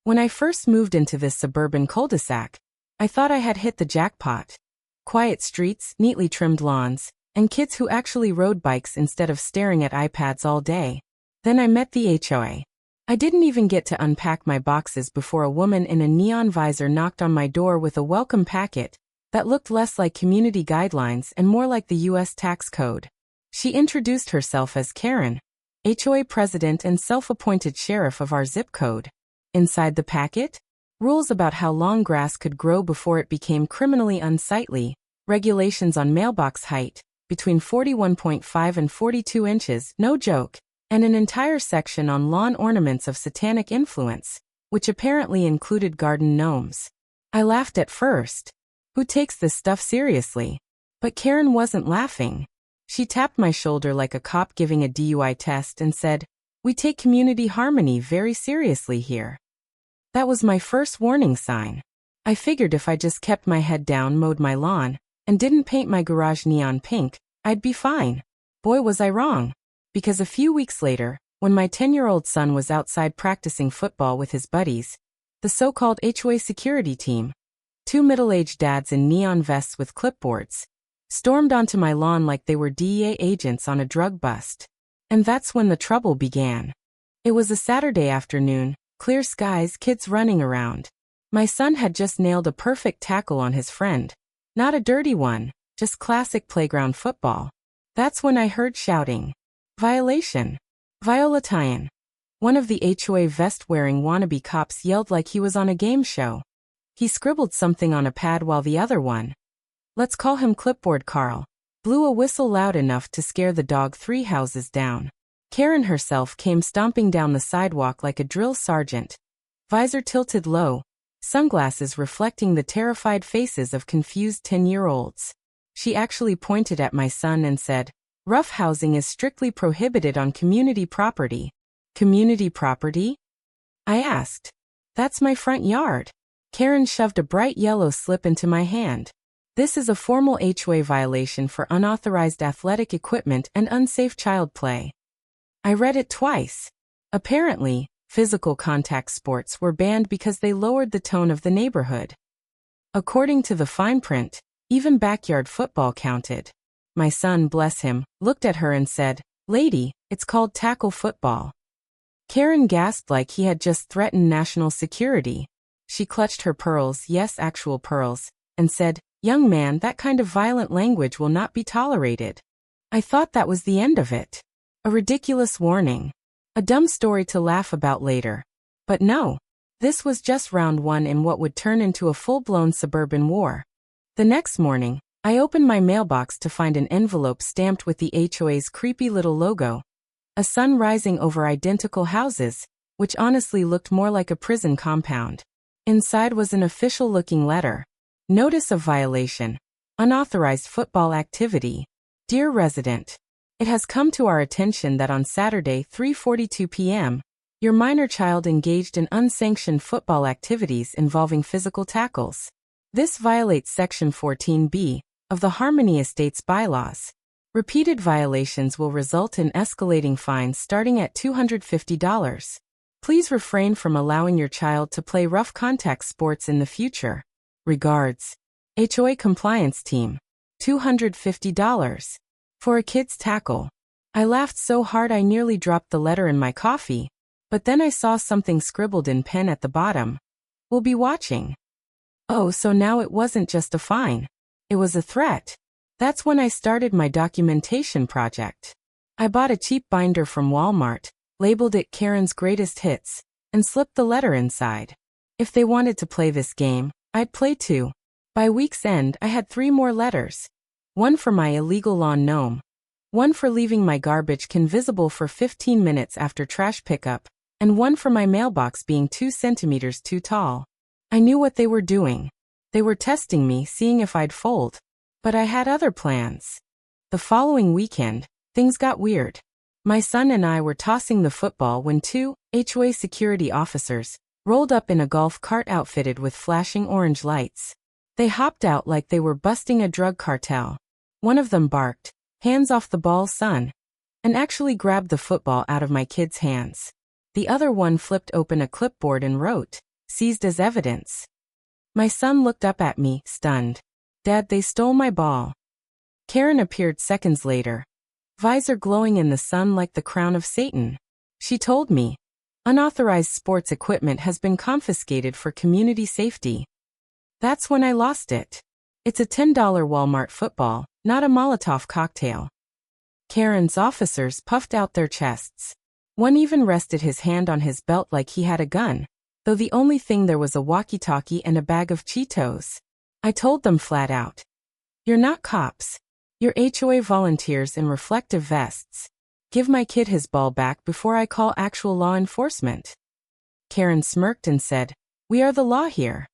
When I first moved into this suburban cul-de-sac, I thought I had hit the jackpot. Quiet streets, neatly trimmed lawns, and kids who actually rode bikes instead of staring at iPads all day. Then I met the HOA. I didn't even get to unpack my boxes before a woman in a neon visor knocked on my door with a welcome packet that looked less like community guidelines and more like the U.S. tax code. She introduced herself as Karen, HOA president and self-appointed sheriff of our zip code. Inside the packet, rules about how long grass could grow before it became criminally unsightly, regulations on mailbox height, between 41.5 and 42 inches, no joke, and an entire section on lawn ornaments of satanic influence, which apparently included garden gnomes. I laughed at first. Who takes this stuff seriously? But Karen wasn't laughing. She tapped my shoulder like a cop giving a DUI test and said, "We take community harmony very seriously here." That was my first warning sign. I figured if I just kept my head down, mowed my lawn, and didn't paint my garage neon pink, I'd be fine. Boy, was I wrong. Because a few weeks later, when my 10-year-old son was outside practicing football with his buddies, the so-called HOA security team, two middle-aged dads in neon vests with clipboards, stormed onto my lawn like they were DEA agents on a drug bust. And that's when the trouble began. It was a Saturday afternoon, clear skies, kids running around. My son had just nailed a perfect tackle on his friend. Not a dirty one, just classic playground football. That's when I heard shouting. Violation. Violation. One of the HOA vest-wearing wannabe cops yelled like he was on a game show. He scribbled something on a pad while the other one, let's call him Clipboard Carl, blew a whistle loud enough to scare the dog 3 houses down. Karen herself came stomping down the sidewalk like a drill sergeant, visor tilted low, sunglasses reflecting the terrified faces of confused 10-year-olds. She actually pointed at my son and said, "Roughhousing is strictly prohibited on community property." Community property? I asked. That's my front yard. Karen shoved a bright yellow slip into my hand. This is a formal HOA violation for unauthorized athletic equipment and unsafe child play. I read it twice. Apparently, physical contact sports were banned because they lowered the tone of the neighborhood. According to the fine print, even backyard football counted. My son, bless him, looked at her and said, "Lady, it's called tackle football." Karen gasped like he had just threatened national security. She clutched her pearls, yes, actual pearls, and said, "Young man, that kind of violent language will not be tolerated." I thought that was the end of it. A ridiculous warning. A dumb story to laugh about later. But no. This was just round one in what would turn into a full-blown suburban war. The next morning, I opened my mailbox to find an envelope stamped with the HOA's creepy little logo. A sun rising over identical houses, which honestly looked more like a prison compound. Inside was an official-looking letter. Notice of violation. Unauthorized football activity. Dear resident, it has come to our attention that on Saturday, 3:42 p.m., your minor child engaged in unsanctioned football activities involving physical tackles. This violates Section 14B of the Harmony Estates bylaws. Repeated violations will result in escalating fines starting at $250. Please refrain from allowing your child to play rough contact sports in the future. Regards. HOA Compliance Team. $250. For a kid's tackle. I laughed so hard I nearly dropped the letter in my coffee, but then I saw something scribbled in pen at the bottom. We'll be watching. Oh, so now it wasn't just a fine. It was a threat. That's when I started my documentation project. I bought a cheap binder from Walmart, labeled it Karen's Greatest Hits, and slipped the letter inside. If they wanted to play this game, I'd play too. By week's end, I had 3 more letters. One for my illegal lawn gnome. One for leaving my garbage can visible for 15 minutes after trash pickup, and one for my mailbox being 2 centimeters too tall. I knew what they were doing. They were testing me, seeing if I'd fold. But I had other plans. The following weekend, things got weird. My son and I were tossing the football when 2 HOA security officers rolled up in a golf cart outfitted with flashing orange lights. They hopped out like they were busting a drug cartel. One of them barked, "Hands off the ball, son," and actually grabbed the football out of my kid's hands. The other one flipped open a clipboard and wrote, seized as evidence. My son looked up at me, stunned. Dad, they stole my ball. Karen appeared seconds later, visor glowing in the sun like the crown of Satan. She told me, unauthorized sports equipment has been confiscated for community safety. That's when I lost it. It's a $10 Walmart football, not a Molotov cocktail. Karen's officers puffed out their chests. One even rested his hand on his belt like he had a gun, though the only thing there was a walkie-talkie and a bag of Cheetos. I told them flat out, "You're not cops. You're HOA volunteers in reflective vests. Give my kid his ball back before I call actual law enforcement." Karen smirked and said, "We are the law here."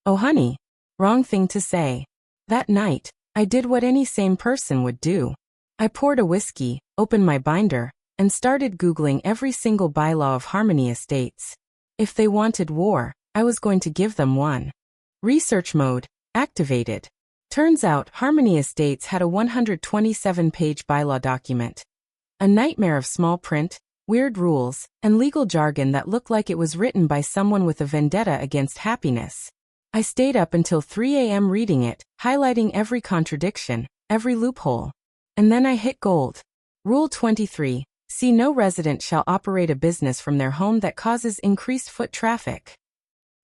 Oh honey, wrong thing to say. That night, I did what any sane person would do. I poured a whiskey, opened my binder, and started Googling every single bylaw of Harmony Estates. If they wanted war, I was going to give them one. Research mode activated. Turns out Harmony Estates had a 127-page bylaw document. A nightmare of small print, weird rules, and legal jargon that looked like it was written by someone with a vendetta against happiness. I stayed up until 3 a.m. reading it, highlighting every contradiction, every loophole. And then I hit gold. Rule 23. See, no resident shall operate a business from their home that causes increased foot traffic.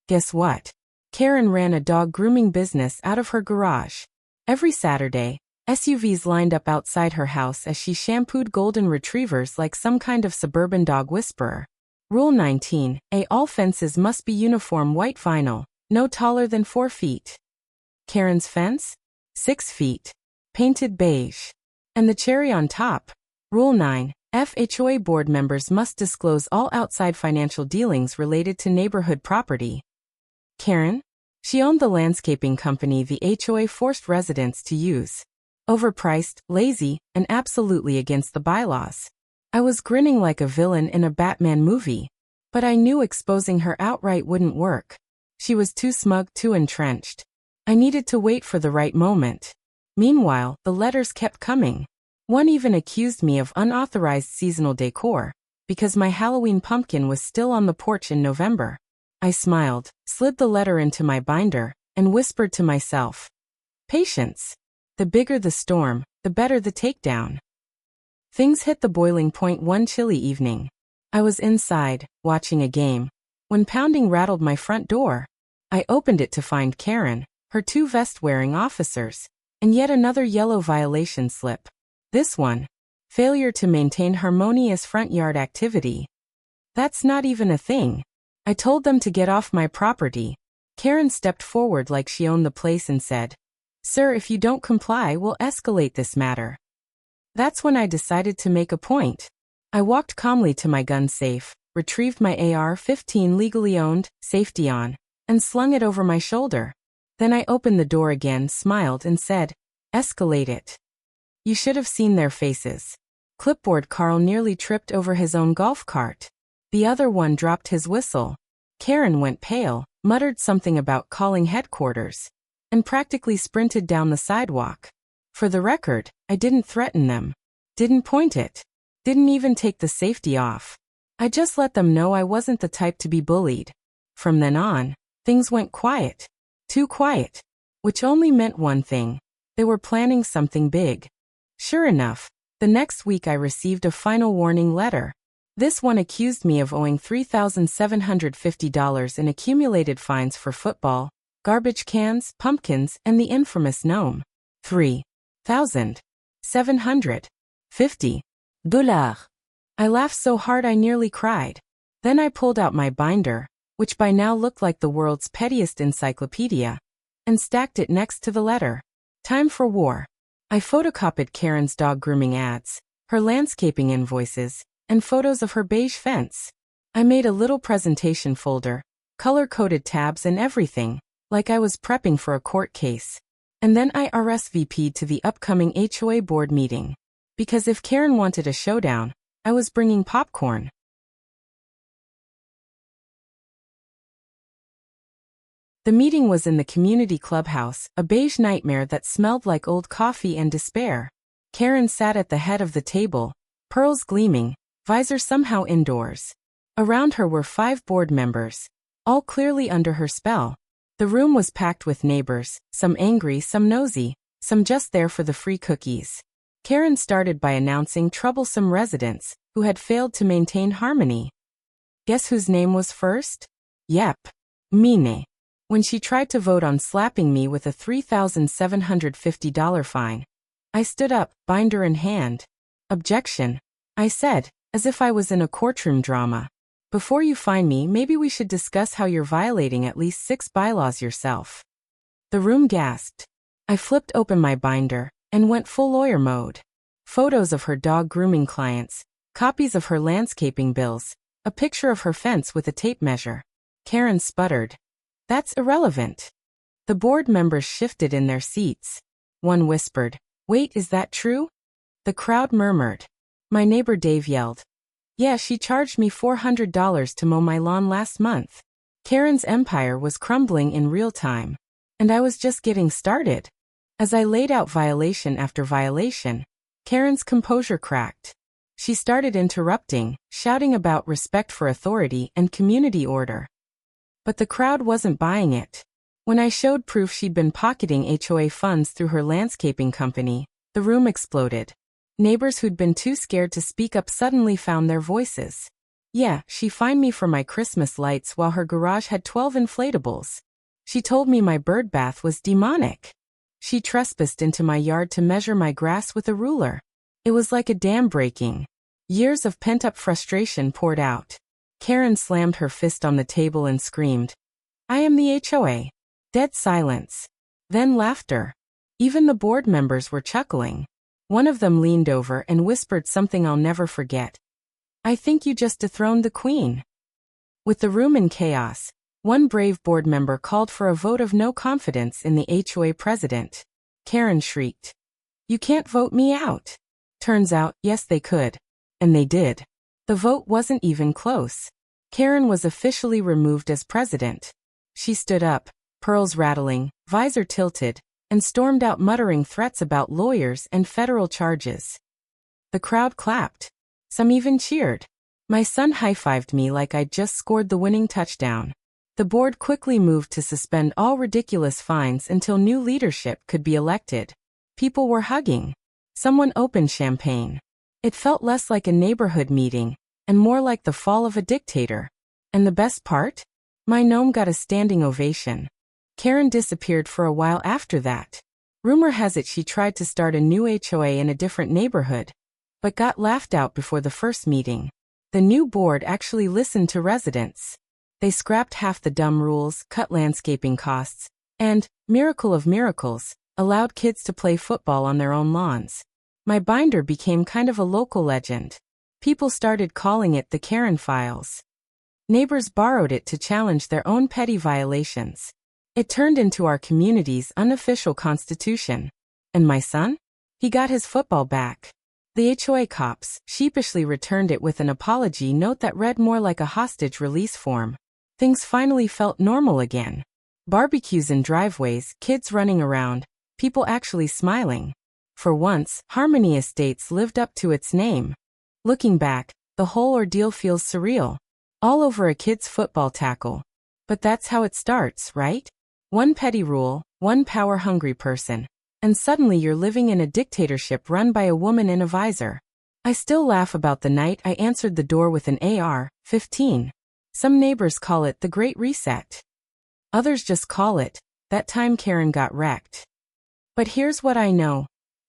Guess what? Karen ran a dog grooming business out of her garage. Every Saturday, SUVs lined up outside her house as she shampooed golden retrievers like some kind of suburban dog whisperer. Rule 19. All fences must be uniform white vinyl, no taller than 4 feet. Karen's fence? 6 feet. Painted beige. And the cherry on top. Rule 9. HOA board members must disclose all outside financial dealings related to neighborhood property. Karen? She owned the landscaping company the HOA forced residents to use. Overpriced, lazy, and absolutely against the bylaws. I was grinning like a villain in a Batman movie. But I knew exposing her outright wouldn't work. She was too smug, too entrenched. I needed to wait for the right moment. Meanwhile, the letters kept coming. One even accused me of unauthorized seasonal decor, because my Halloween pumpkin was still on the porch in November. I smiled, slid the letter into my binder, and whispered to myself, "Patience. The bigger the storm, the better the takedown." Things hit the boiling point one chilly evening. I was inside, watching a game, when pounding rattled my front door. I opened it to find Karen, her 2 vest-wearing officers, and yet another yellow violation slip. This one, failure to maintain harmonious front yard activity. That's not even a thing. I told them to get off my property. Karen stepped forward like she owned the place and said, "Sir, if you don't comply, we'll escalate this matter." That's when I decided to make a point. I walked calmly to my gun safe, retrieved my AR-15 legally owned, safety on, and slung it over my shoulder. Then I opened the door again, smiled, and said, "Escalate it." You should have seen their faces. Clipboard Carl nearly tripped over his own golf cart. The other one dropped his whistle. Karen went pale, muttered something about calling headquarters, and practically sprinted down the sidewalk. For the record, I didn't threaten them. Didn't point it. Didn't even take the safety off. I just let them know I wasn't the type to be bullied. From then on, things went quiet. Too quiet. Which only meant one thing. They were planning something big. Sure enough, the next week I received a final warning letter. This one accused me of owing $3,750 in accumulated fines for football, garbage cans, pumpkins, and the infamous gnome. $3,750. I laughed so hard I nearly cried. Then I pulled out my binder, which by now looked like the world's pettiest encyclopedia, and stacked it next to the letter. Time for war. I photocopied Karen's dog grooming ads, her landscaping invoices, and photos of her beige fence. I made a little presentation folder, color-coded tabs and everything, like I was prepping for a court case. And then I RSVP'd to the upcoming HOA board meeting. Because if Karen wanted a showdown, I was bringing popcorn. The meeting was in the community clubhouse, a beige nightmare that smelled like old coffee and despair. Karen sat at the head of the table, pearls gleaming, visor somehow indoors. Around her were 5 board members. all clearly under her spell. The room was packed with neighbors, some angry, some nosy, some just there for the free cookies. Karen started by announcing troublesome residents who had failed to maintain harmony. Guess whose name was first? Yep. Mine. When she tried to vote on slapping me with a $3,750 fine, I stood up, binder in hand. Objection, I said, as if I was in a courtroom drama. Before you fine me, maybe we should discuss how you're violating at least 6 bylaws yourself. The room gasped. I flipped open my binder and went full lawyer mode. Photos of her dog grooming clients, copies of her landscaping bills, a picture of her fence with a tape measure. Karen sputtered. That's irrelevant. The board members shifted in their seats. One whispered, wait, is that true? The crowd murmured. My neighbor Dave yelled. Yeah, she charged me $400 to mow my lawn last month. Karen's empire was crumbling in real time. And I was just getting started. As I laid out violation after violation, Karen's composure cracked. She started interrupting, shouting about respect for authority and community order. But the crowd wasn't buying it. When I showed proof she'd been pocketing HOA funds through her landscaping company, the room exploded. Neighbors who'd been too scared to speak up suddenly found their voices. Yeah, she fined me for my Christmas lights while her garage had 12 inflatables. She told me my bird bath was demonic. She trespassed into my yard to measure my grass with a ruler. It was like a dam breaking. Years of pent-up frustration poured out. Karen slammed her fist on the table and screamed, I am the HOA. Dead silence. Then laughter. Even the board members were chuckling. One of them leaned over and whispered something I'll never forget. I think you just dethroned the queen. With the room in chaos, one brave board member called for a vote of no confidence in the HOA president. Karen shrieked. You can't vote me out. Turns out, yes they could. And they did. The vote wasn't even close. Karen was officially removed as president. She stood up, pearls rattling, visor tilted, and stormed out muttering threats about lawyers and federal charges. The crowd clapped. Some even cheered. My son high-fived me like I'd just scored the winning touchdown. The board quickly moved to suspend all ridiculous fines until new leadership could be elected. People were hugging. Someone opened champagne. It felt less like a neighborhood meeting, and more like the fall of a dictator. And the best part? My gnome got a standing ovation. Karen disappeared for a while after that. Rumor has it she tried to start a new HOA in a different neighborhood, but got laughed out before the first meeting. The new board actually listened to residents. They scrapped half the dumb rules, cut landscaping costs, and, miracle of miracles, allowed kids to play football on their own lawns. My binder became kind of a local legend. People started calling it the Karen Files. Neighbors borrowed it to challenge their own petty violations. It turned into our community's unofficial constitution. And my son? He got his football back. The HOA cops sheepishly returned it with an apology note that read more like a hostage release form. Things finally felt normal again. Barbecues in driveways, kids running around, people actually smiling. For once, Harmony Estates lived up to its name. Looking back, the whole ordeal feels surreal. All over a kid's football tackle. But that's how it starts, right? One petty rule, one power-hungry person. And suddenly you're living in a dictatorship run by a woman in a visor. I still laugh about the night I answered the door with an AR-15. Some neighbors call it the Great Reset. Others just call it, that time Karen got wrecked. But here's what I know.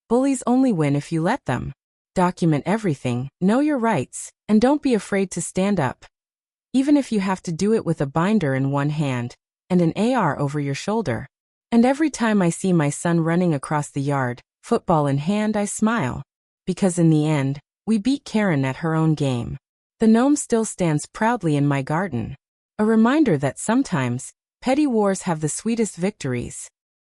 Bullies only win if you let them. Document everything, know your rights, and don't be afraid to stand up. Even if you have to do it with a binder in one hand, and an AR over your shoulder. And every time I see my son running across the yard, football in hand, I smile. Because in the end, we beat Karen at her own game. The gnome still stands proudly in my garden. A reminder that sometimes, petty wars have the sweetest victories.